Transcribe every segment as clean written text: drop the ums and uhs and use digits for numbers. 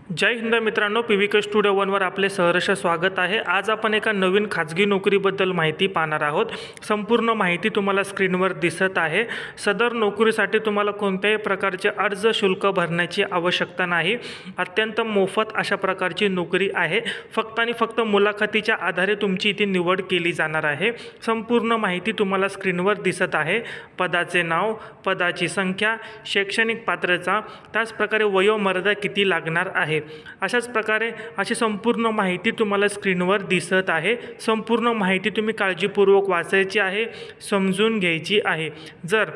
जय हिंद मित्रांनो, PVK studio 1वर आपले सहर्ष स्वागत आहे। आज आपण एका नवीन खाजगी नोकरीबद्दल माहिती पाहणार आहोत। संपूर्ण माहिती तुम्हाला स्क्रीनवर दिसत आहे। सदर नोकरीसाठी तुम्हाला कोणत्याही प्रकारचे अर्ज शुल्क भरण्याची आवश्यकता नाही। अत्यंत मोफत अशा प्रकारची नोकरी आहे। फक्त आणि फक्त मुलाखतीच्या आधारे तुमची इथे निवड केली जाणार आहे। संपूर्ण माहिती तुम्हाला स्क्रीनवर दिसत आहे। पदाचे नाव, पदाची संख्या, शैक्षणिक पात्रता, त्याचप्रकारे वयोमर्यादा किती लागणार आहे, अशाच प्रकारे अशी संपूर्ण माहिती तुम्हाला स्क्रीनवर दिसत आहे। संपूर्ण माहिती तुम्ही काळजीपूर्वक वाचायची आहे, समजून घ्यायची आहे। जर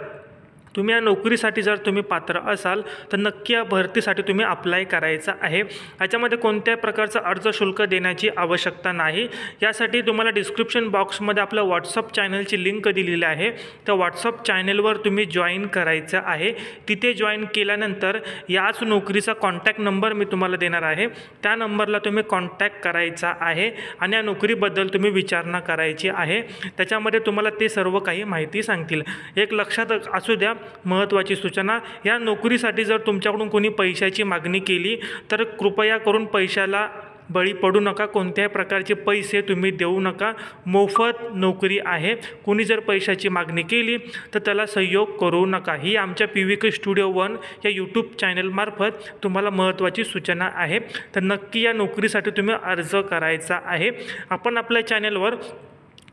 तुम्ही या नोकरीसाठी तुम्ही पात्र असाल तर नक्की या भरतीसाठी तुम्ही अप्लाय करायचा आहे। याच्यामध्ये कोणत्याही प्रकारचं अर्ज शुल्क देण्याची आवश्यकता नाही। यासाठी तुम्हाला डिस्क्रिप्शन बॉक्समध्ये आपल्या व्हॉट्सअप चॅनलची लिंक दिलेली आहे। त्या व्हॉट्सअप चॅनलवर तुम्ही जॉईन करायचं आहे। तिथे जॉईन केल्यानंतर याच नोकरीचा कॉन्टॅक्ट नंबर मी तुम्हाला देणार आहे। त्या नंबरला तुम्ही कॉन्टॅक्ट करायचा आहे आणि या नोकरीबद्दल तुम्ही विचारणा करायची आहे। त्याच्यामध्ये तुम्हाला ते सर्व काही माहिती सांगतील। एक लक्षात असू द्या, महत्त्वाची सूचना, या नोकरीसाठी जर तुमच्याकडून कोणी पैशाची मागणी केली तर कृपया करून पैशाला बळी पडू नका। कोणत्याही प्रकारचे पैसे तुम्ही देऊ नका। मोफत नोकरी आहे। कोणी जर पैशाची मागणी केली तर त्याला सहयोग करू नका। ही आमच्या PVK स्टुडिओ 1 या यूट्यूब चॅनलमार्फत तुम्हाला महत्त्वाची सूचना आहे। तर नक्की या नोकरीसाठी तुम्ही अर्ज करायचा आहे। आपण आपल्या चॅनलवर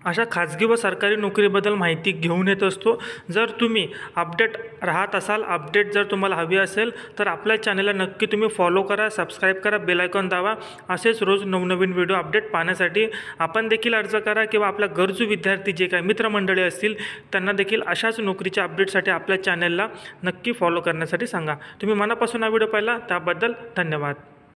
अशा खाजगी व सरकारी नोकरीबद्दल माहिती घेऊन येत असतो। जर तुम्ही अपडेट राहत असाल, अपडेट जर तुम्हाला हवी असेल तर आपल्या चॅनलला नक्की तुम्ही फॉलो करा, सबस्क्राईब करा, बेल आयकॉन दाबा। असेच रोज नवनवीन व्हिडिओ अपडेट पाहण्यासाठी आपण देखील अर्ज करा किंवा आपल्या गरजू विद्यार्थी जे काही मित्रमंडळी असतील त्यांना देखील अशाच नोकरीच्या अपडेटसाठी आपल्या चॅनलला नक्की फॉलो करण्यासाठी सांगा। तुम्ही मनापासून हा व्हिडिओ पाहिला त्याबद्दल धन्यवाद।